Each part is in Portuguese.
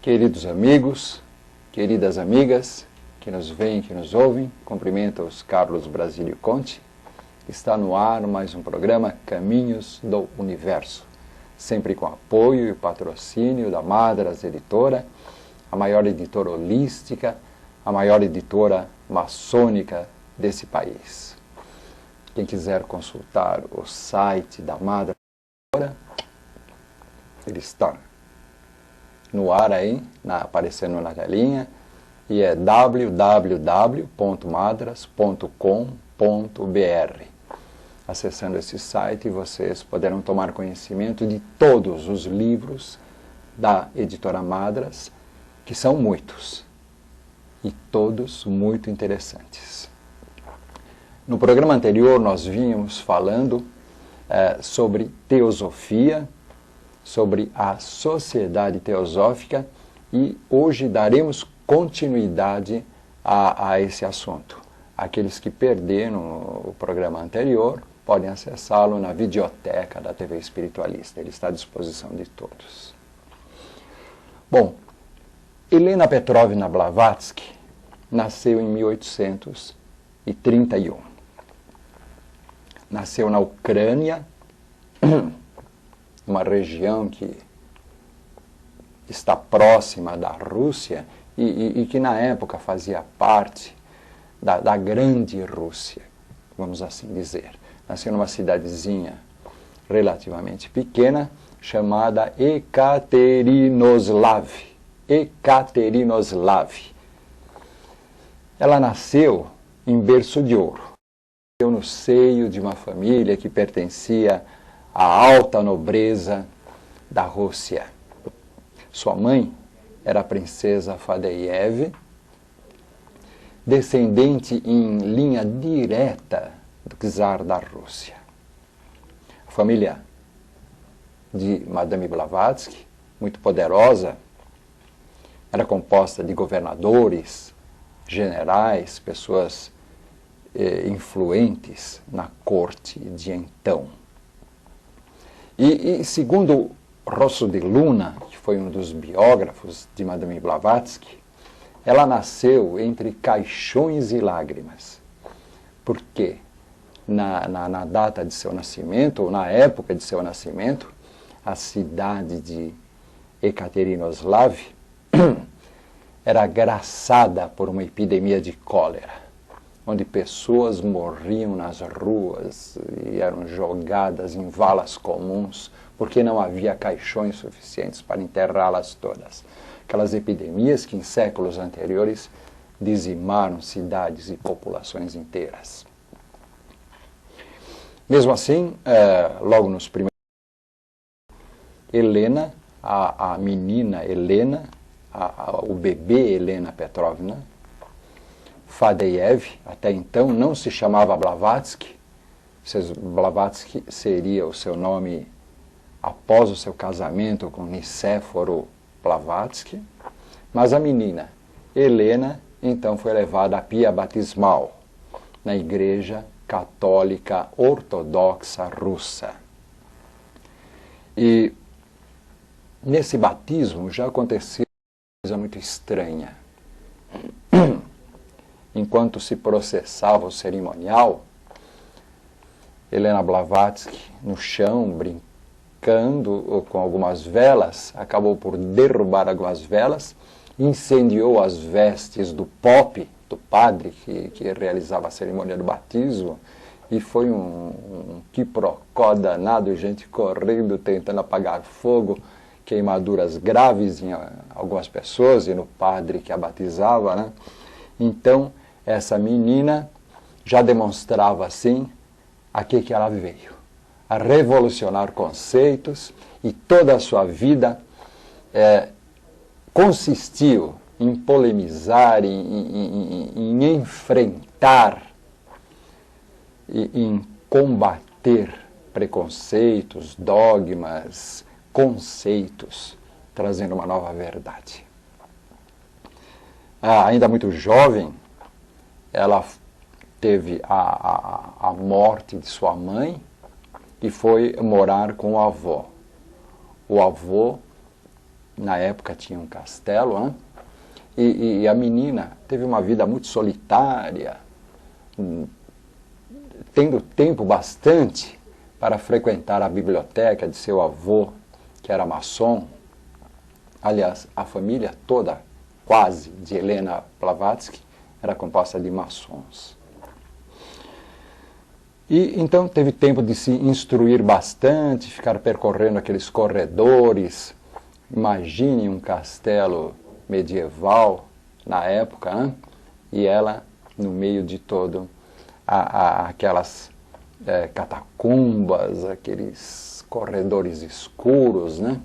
Queridos amigos, queridas amigas, que nos veem, que nos ouvem, cumprimenta-os Carlos Brasílio Conte. Está no ar mais um programa Caminhos do Universo, sempre com apoio e patrocínio da Madras Editora, a maior editora holística, a maior editora maçônica desse país. Quem quiser consultar o site da Madras Editora, ele está no ar aí, aparecendo na telinha, e é www.madras.com.br. Acessando esse site, vocês poderão tomar conhecimento de todos os livros da editora Madras, que são muitos, e todos muito interessantes. No programa anterior, nós vínhamos falando sobre teosofia, sobre a sociedade teosófica, e hoje daremos continuidade a esse assunto. Aqueles que perderam o programa anterior podem acessá-lo na videoteca da TV Espiritualista, ele está à disposição de todos. Bom, Helena Petrovna Blavatsky nasceu em 1831. Nasceu na Ucrânia, uma região que está próxima da Rússia e que na época fazia parte da grande Rússia, vamos assim dizer. Nasceu numa cidadezinha relativamente pequena, chamada Ekaterinoslav. Ekaterinoslav. Ela nasceu em berço de ouro. Nasceu no seio de uma família que pertencia à alta nobreza da Rússia. Sua mãe era a princesa Fadeyev, descendente em linha direta do czar da Rússia. A família de Madame Blavatsky, muito poderosa, era composta de governadores, generais, pessoas influentes na corte de então. E segundo Rosso de Luna, que foi um dos biógrafos de Madame Blavatsky, ela nasceu entre caixões e lágrimas. Porque na data de seu nascimento, ou na época de seu nascimento, a cidade de Ekaterinoslav era agraçada por uma epidemia de cólera, onde pessoas morriam nas ruas e eram jogadas em valas comuns, porque não havia caixões suficientes para enterrá-las todas. Aquelas epidemias que em séculos anteriores dizimaram cidades e populações inteiras. Mesmo assim, logo nos primeiros Helena, a menina Helena, o bebê Helena Petrovna Fadeyev, até então não se chamava Blavatsky. Blavatsky seria o seu nome após o seu casamento com Nicéforo Blavatsky, mas a menina Helena então foi levada à pia batismal na Igreja Católica Ortodoxa Russa. E nesse batismo já aconteceu uma coisa muito estranha. Enquanto se processava o cerimonial, Helena Blavatsky, no chão, brincando com algumas velas, acabou por derrubar algumas velas, incendiou as vestes do padre que realizava a cerimônia do batismo, e foi um quiprocó danado, gente correndo, tentando apagar fogo, queimaduras graves em algumas pessoas e no padre que a batizava, né? Então, essa menina já demonstrava, assim, a que ela veio. A revolucionar conceitos, e toda a sua vida consistiu em polemizar, em enfrentar, em combater preconceitos, dogmas, conceitos, trazendo uma nova verdade. Ainda muito jovem, ela teve a morte de sua mãe e foi morar com o avô. O avô na época tinha um castelo, né? E a menina teve uma vida muito solitária, tendo tempo bastante para frequentar a biblioteca de seu avô, que era maçom. Aliás, a família toda, quase, de Helena Blavatsky, era composta de maçons. E então teve tempo de se instruir bastante, ficar percorrendo aqueles corredores. Imagine um castelo medieval na época, né? E ela no meio de todo aquelas catacumbas, aqueles corredores escuros, né?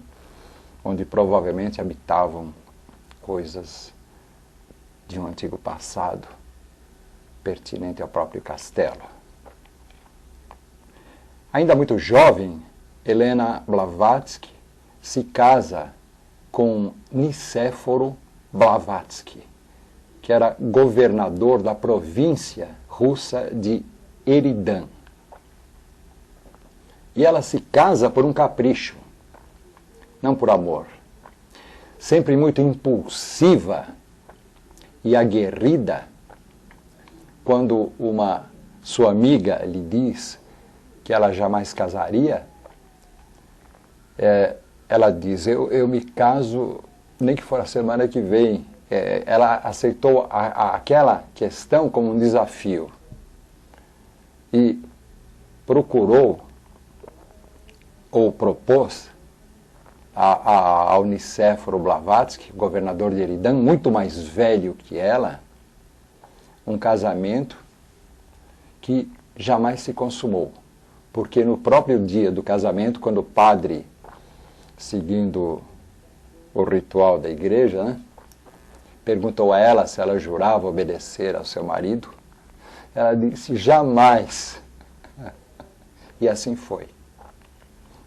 Onde provavelmente habitavam coisas de um antigo passado pertinente ao próprio castelo. Ainda muito jovem, Helena Blavatsky se casa com Nicéforo Blavatsky, que era governador da província russa de Eridan. E ela se casa por um capricho, não por amor. Sempre muito impulsiva e aguerrida, quando uma sua amiga lhe diz que ela jamais casaria, ela diz, eu me caso nem que for a semana que vem. Ela aceitou aquela questão como um desafio e procurou ou propôs ao Nicéforo Blavatsky, governador de Eridan, muito mais velho que ela, um casamento que jamais se consumou. Porque no próprio dia do casamento, quando o padre, seguindo o ritual da igreja, né, perguntou a ela se ela jurava obedecer ao seu marido, ela disse, jamais. E assim foi.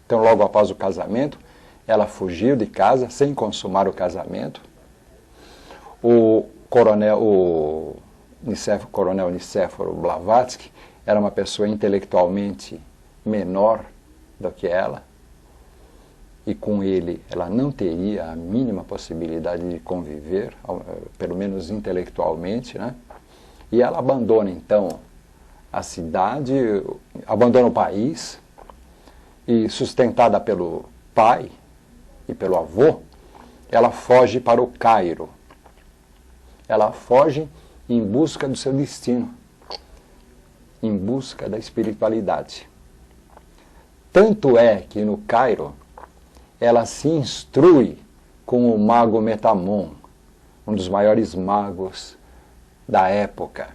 Então, logo após o casamento, ela fugiu de casa sem consumar o casamento. O coronel Nicéforo Blavatsky era uma pessoa intelectualmente menor do que ela, e com ele ela não teria a mínima possibilidade de conviver, pelo menos intelectualmente, né? E ela abandona então a cidade, abandona o país, e sustentada pelo pai e pelo avô, ela foge para o Cairo. Ela foge em busca do seu destino, em busca da espiritualidade. Tanto é que no Cairo ela se instrui com o mago Metamon, um dos maiores magos da época.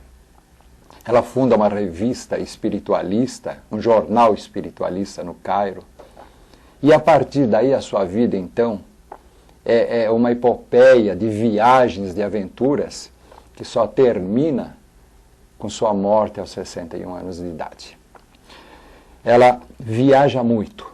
Ela funda uma revista espiritualista, um jornal espiritualista no Cairo. E a partir daí a sua vida, então, é uma epopeia de viagens, de aventuras, que só termina com sua morte aos 61 anos de idade. Ela viaja muito.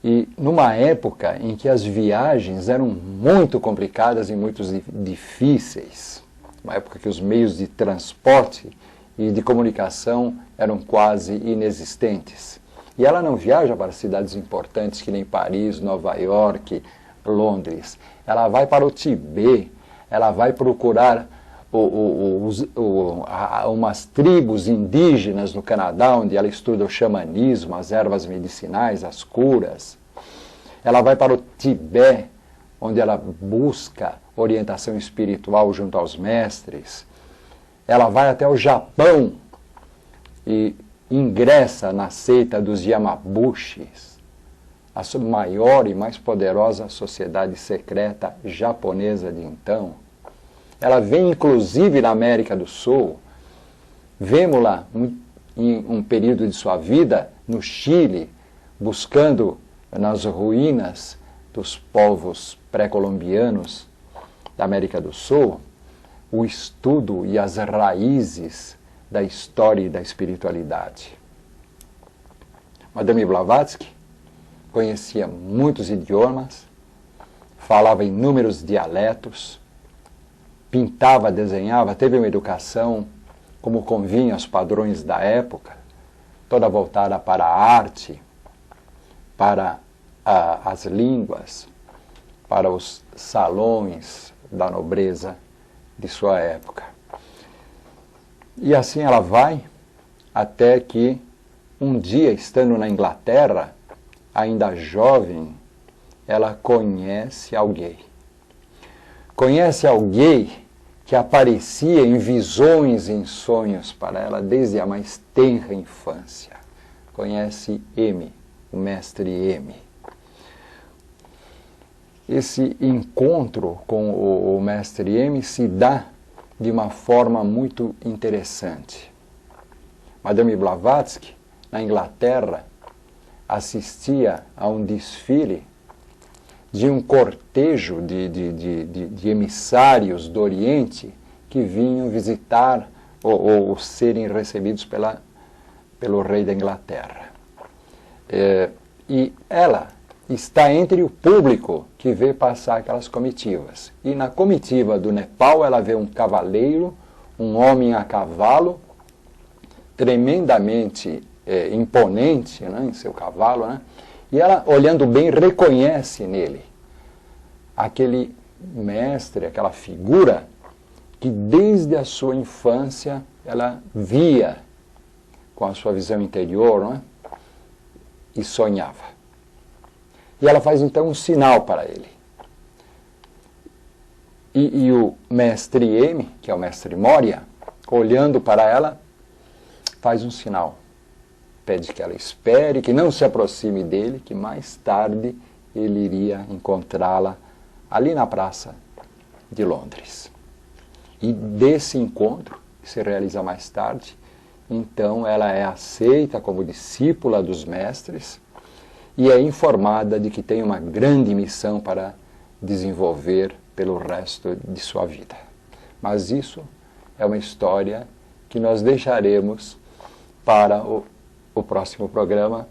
E numa época em que as viagens eram muito complicadas e muito difíceis, uma época que os meios de transporte e de comunicação eram quase inexistentes. E ela não viaja para cidades importantes que nem Paris, Nova York, Londres. Ela vai para o Tibete, ela vai procurar umas tribos indígenas no Canadá, onde ela estuda o xamanismo, as ervas medicinais, as curas. Ela vai para o Tibete, onde ela busca orientação espiritual junto aos mestres. Ela vai até o Japão e ingressa na seita dos Yamabushis, a maior e mais poderosa sociedade secreta japonesa de então. Ela vem inclusive na América do Sul. Vemos-la em um período de sua vida no Chile, buscando nas ruínas dos povos pré-colombianos da América do Sul o estudo e as raízes da história e da espiritualidade. Madame Blavatsky conhecia muitos idiomas, falava inúmeros dialetos, pintava, desenhava, teve uma educação como convinha aos padrões da época, toda voltada para a arte, para as línguas. para os salões da nobreza de sua época. E assim ela vai até que um dia, estando na Inglaterra, ainda jovem, ela conhece alguém. Conhece alguém que aparecia em visões e em sonhos para ela desde a mais tenra infância. Conhece M, o mestre M. Esse encontro com o mestre M se dá de uma forma muito interessante. Madame Blavatsky, na Inglaterra, assistia a um desfile de um cortejo de emissários do Oriente que vinham visitar ou serem recebidos pelo rei da Inglaterra. E ela está entre o público que vê passar aquelas comitivas. E na comitiva do Nepal ela vê um cavaleiro, um homem a cavalo, tremendamente imponente, né, em seu cavalo, né? E ela, olhando bem, reconhece nele aquele mestre, aquela figura que desde a sua infância ela via com a sua visão interior, não é? E sonhava. E ela faz então um sinal para ele. E o mestre M, que é o mestre Moria, olhando para ela, faz um sinal. Pede que ela espere, que não se aproxime dele, que mais tarde ele iria encontrá-la ali na praça de Londres. E desse encontro, que se realiza mais tarde, então ela é aceita como discípula dos mestres e é informada de que tem uma grande missão para desenvolver pelo resto de sua vida. Mas isso é uma história que nós deixaremos para o próximo programa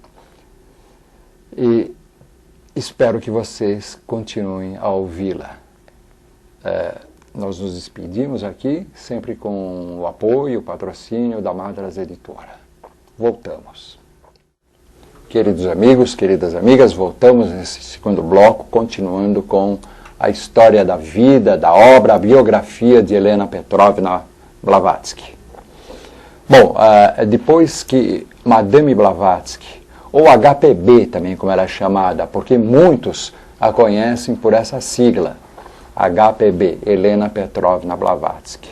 e espero que vocês continuem a ouvi-la. Nós nos despedimos aqui, sempre com o apoio, o patrocínio da Madras Editora. Voltamos. Queridos amigos, queridas amigas, voltamos nesse segundo bloco, continuando com a história da vida, da obra, a biografia de Helena Petrovna Blavatsky. Bom, depois que Madame Blavatsky, ou HPB também, como ela é chamada, porque muitos a conhecem por essa sigla, HPB, Helena Petrovna Blavatsky.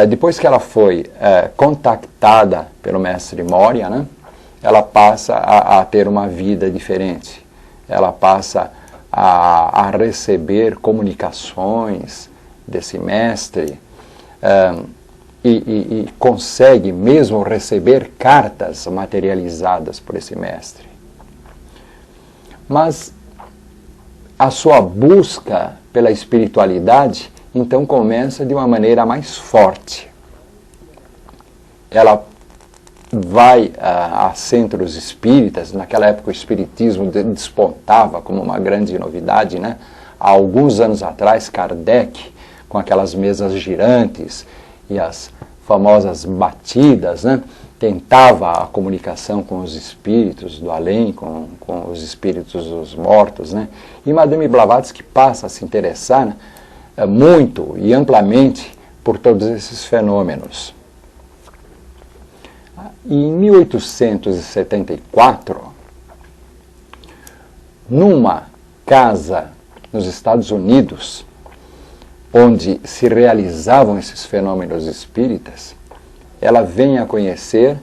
Depois que ela foi contactada pelo mestre Moria, né, ela passa a ter uma vida diferente. Ela passa a receber comunicações desse mestre e consegue mesmo receber cartas materializadas por esse mestre. Mas a sua busca pela espiritualidade então começa de uma maneira mais forte. Ela vai a centros espíritas. Naquela época o espiritismo despontava como uma grande novidade, né? Há alguns anos atrás, Kardec, com aquelas mesas girantes e as famosas batidas, né? Tentava a comunicação com os espíritos do além, com os espíritos dos mortos, né? E Madame Blavatsky passa a se interessar muito e amplamente por todos esses fenômenos. E em 1874, numa casa nos Estados Unidos, onde se realizavam esses fenômenos espíritas, ela vem a conhecer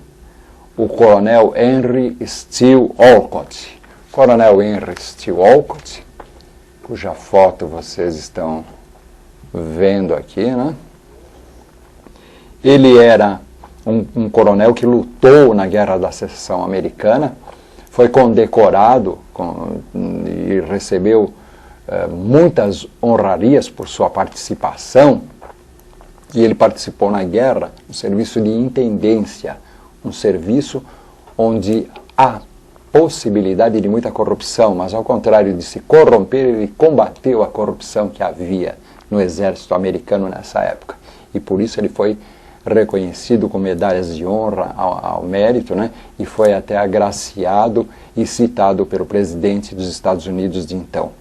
o coronel Henry Steele Olcott. Coronel Henry Steele Olcott, cuja foto vocês estão vendo aqui, né? Ele era um coronel que lutou na Guerra da Secessão Americana, foi condecorado e recebeu muitas honrarias por sua participação, e ele participou na guerra, no serviço de intendência, um serviço onde há possibilidade de muita corrupção, mas ao contrário de se corromper, ele combateu a corrupção que havia no exército americano nessa época, e por isso ele foi reconhecido com medalhas de honra ao mérito, né? E foi até agraciado e citado pelo presidente dos Estados Unidos de então,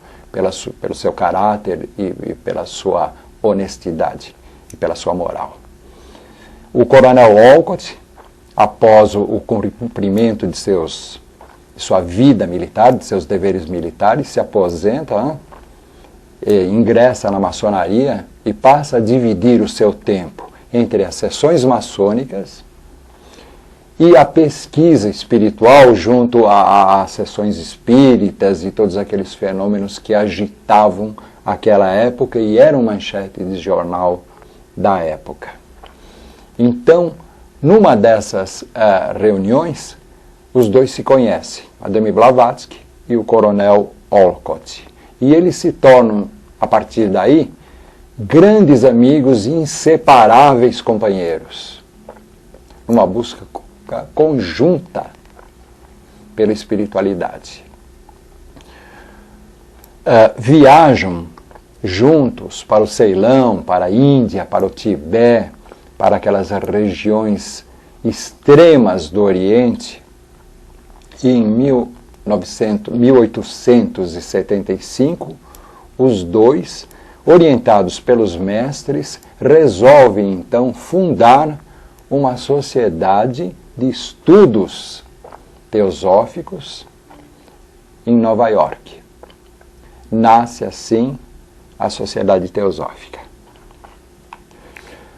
pelo seu caráter e pela sua honestidade e pela sua moral. O coronel Olcott, após o cumprimento de sua vida militar, de seus deveres militares, se aposenta, ingressa na maçonaria e passa a dividir o seu tempo entre as sessões maçônicas e a pesquisa espiritual junto às sessões espíritas e todos aqueles fenômenos que agitavam aquela época e eram manchete de jornal da época. Então, numa dessas reuniões, os dois se conhecem, Madame Blavatsky e o coronel Olcott. E eles se tornam, a partir daí, grandes amigos e inseparáveis companheiros, numa busca conjunta pela espiritualidade. Viajam juntos para o Ceilão, para a Índia, para o Tibete, para aquelas regiões extremas do Oriente, e em 1875, os dois, orientados pelos mestres, resolvem então fundar uma sociedade de estudos teosóficos em Nova York. Nasce assim a Sociedade Teosófica.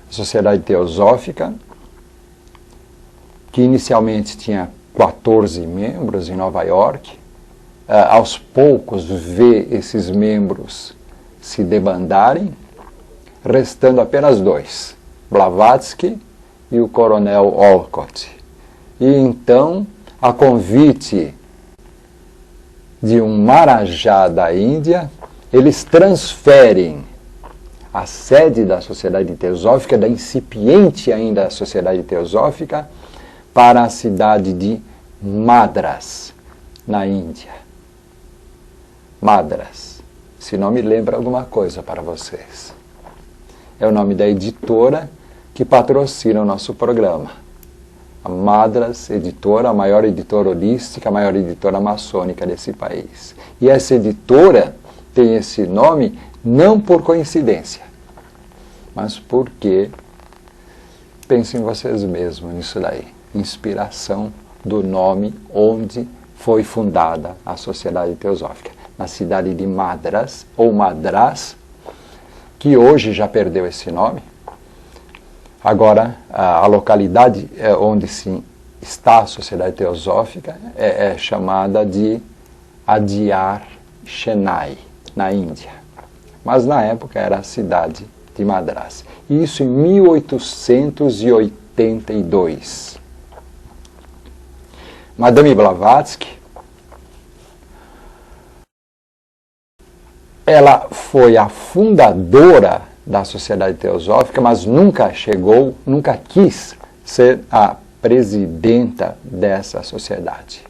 A Sociedade Teosófica, que inicialmente tinha 14 membros em Nova York, aos poucos vê esses membros se debandarem, restando apenas dois, Blavatsky e o coronel Olcott. E então, a convite de um Maharaja da Índia, eles transferem a sede da Sociedade Teosófica, da incipiente ainda Sociedade Teosófica, para a cidade de Madras, na Índia. Madras. Esse nome lembra alguma coisa para vocês. É o nome da editora que patrocina o nosso programa. A Madras Editora, a maior editora holística, a maior editora maçônica desse país. E essa editora tem esse nome não por coincidência, mas porque, pensem vocês mesmos nisso daí, inspiração do nome onde foi fundada a Sociedade Teosófica, na cidade de Madras, ou Madras, que hoje já perdeu esse nome. Agora, a localidade onde está a Sociedade Teosófica é chamada de Adyar Chennai, na Índia. Mas na época era a cidade de Madras. Isso em 1882. Madame Blavatsky, ela foi a fundadora da Sociedade Teosófica, mas nunca quis ser a presidenta dessa sociedade.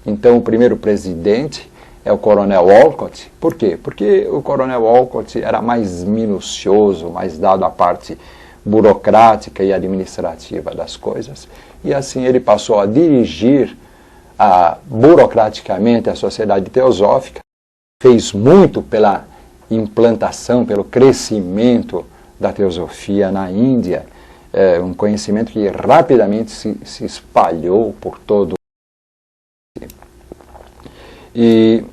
Então, o primeiro presidente é o coronel Olcott. Por quê? Porque o coronel Olcott era mais minucioso, mais dado à parte burocrática e administrativa das coisas, e assim ele passou a dirigir burocraticamente a Sociedade Teosófica, fez muito pela implantação, pelo crescimento da teosofia na Índia, um conhecimento que rapidamente se espalhou por todo o mundo. E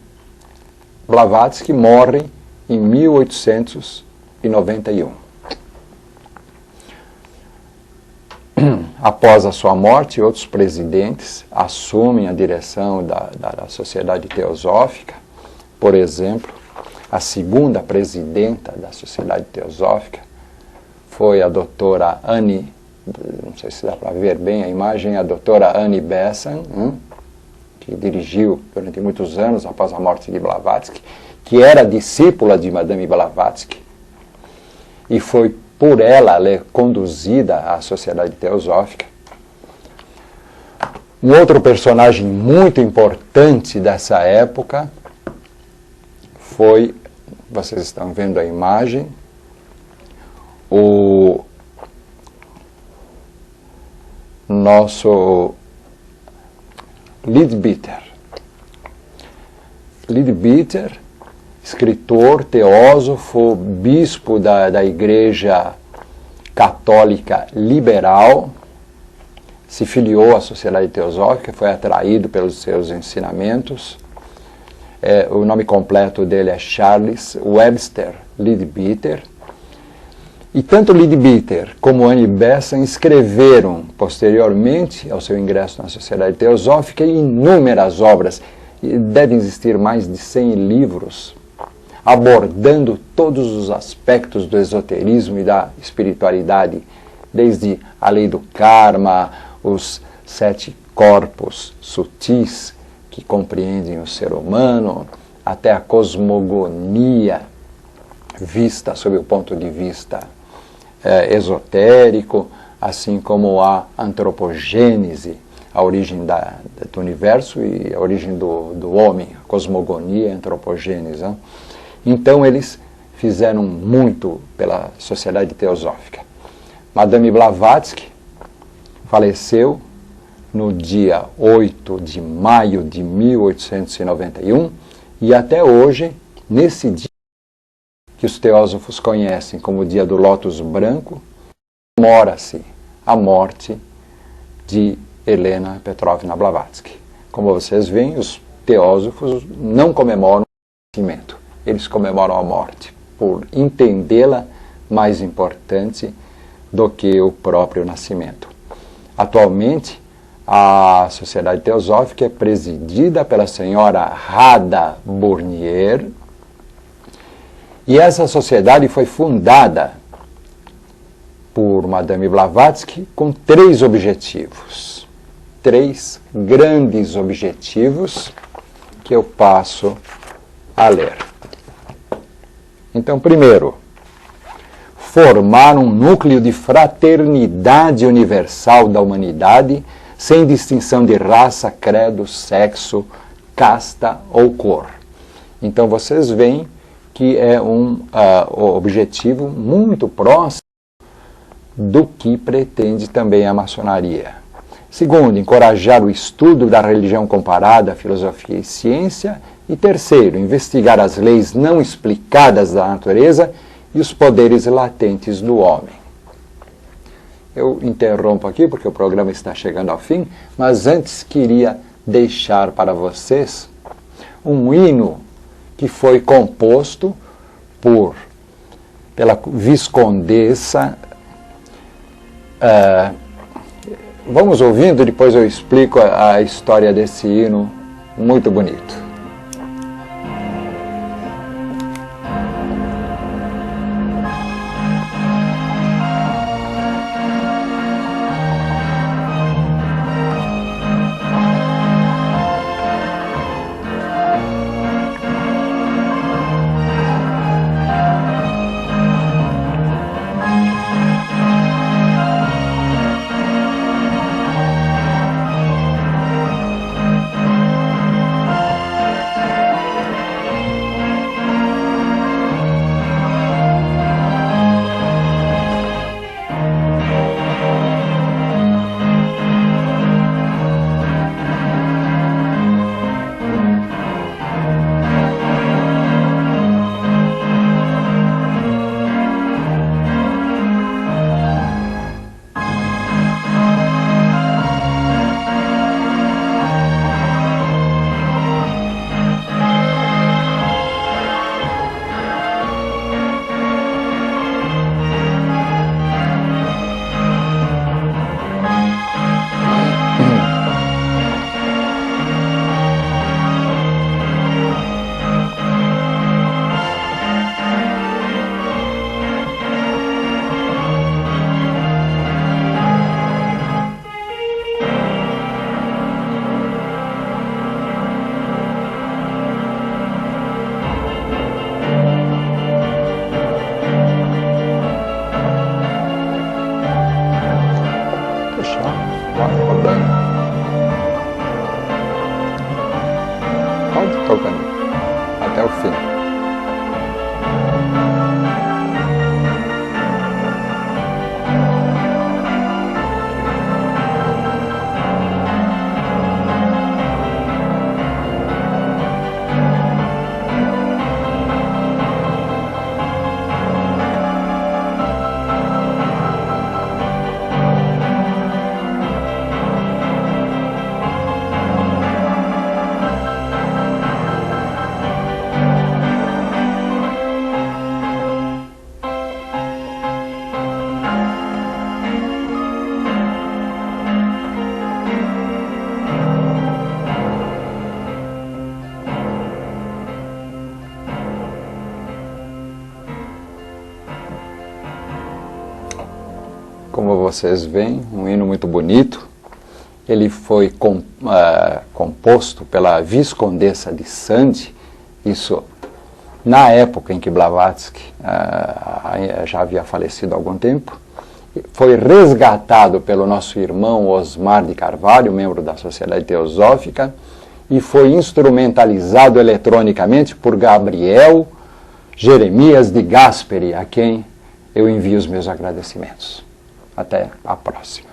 Blavatsky morre em 1891. Após a sua morte, outros presidentes assumem a direção da Sociedade Teosófica. Por exemplo, a segunda presidenta da Sociedade Teosófica foi a doutora Annie, não sei se dá para ver bem a imagem, a doutora Annie Besant, que dirigiu durante muitos anos após a morte de Blavatsky, que era discípula de Madame Blavatsky, e foi por ela conduzida à Sociedade Teosófica. Um outro personagem muito importante dessa época foi, vocês estão vendo a imagem, o nosso Leadbeater. Leadbeater escritor, teósofo, bispo da Igreja Católica Liberal, se filiou à Sociedade Teosófica, foi atraído pelos seus ensinamentos. O nome completo dele é Charles Webster Leadbeater. E tanto Leadbeater como Annie Besant escreveram, posteriormente ao seu ingresso na Sociedade Teosófica, inúmeras obras. E devem existir mais de 100 livros abordando todos os aspectos do esoterismo e da espiritualidade, desde a lei do karma, os 7 corpos sutis que compreendem o ser humano, até a cosmogonia vista sob o ponto de vista esotérico, assim como a antropogênese, a origem do universo e a origem do homem, a cosmogonia e a antropogênese. Né? Então eles fizeram muito pela Sociedade Teosófica. Madame Blavatsky faleceu no dia 8 de maio de 1891 e até hoje, nesse dia que os teósofos conhecem como o dia do Lótus Branco, comemora-se a morte de Helena Petrovna Blavatsky. Como vocês veem, os teósofos não comemoram o nascimento, eles comemoram a morte, por entendê-la mais importante do que o próprio nascimento. Atualmente, a Sociedade Teosófica é presidida pela senhora Radha Burnier, e essa sociedade foi fundada por Madame Blavatsky com 3 objetivos. 3 grandes objetivos que eu passo a ler. Então, primeiro, formar um núcleo de fraternidade universal da humanidade, sem distinção de raça, credo, sexo, casta ou cor. Então, vocês veem que é um objetivo muito próximo do que pretende também a maçonaria. Segundo, encorajar o estudo da religião comparada, filosofia e ciência. E terceiro, investigar as leis não explicadas da natureza e os poderes latentes do homem. Eu interrompo aqui porque o programa está chegando ao fim, mas antes queria deixar para vocês um hino que foi composto pela Viscondessa. Vamos ouvindo, depois eu explico a história desse hino muito bonito. Tocando até o fim. vocês veem, um hino muito bonito. Ele foi composto pela Viscondessa de Sande, isso na época em que Blavatsky já havia falecido há algum tempo. Foi resgatado pelo nosso irmão Osmar de Carvalho, membro da Sociedade Teosófica, e foi instrumentalizado eletronicamente por Gabriel Jeremias de Gasperi, a quem eu envio os meus agradecimentos. Até a próxima.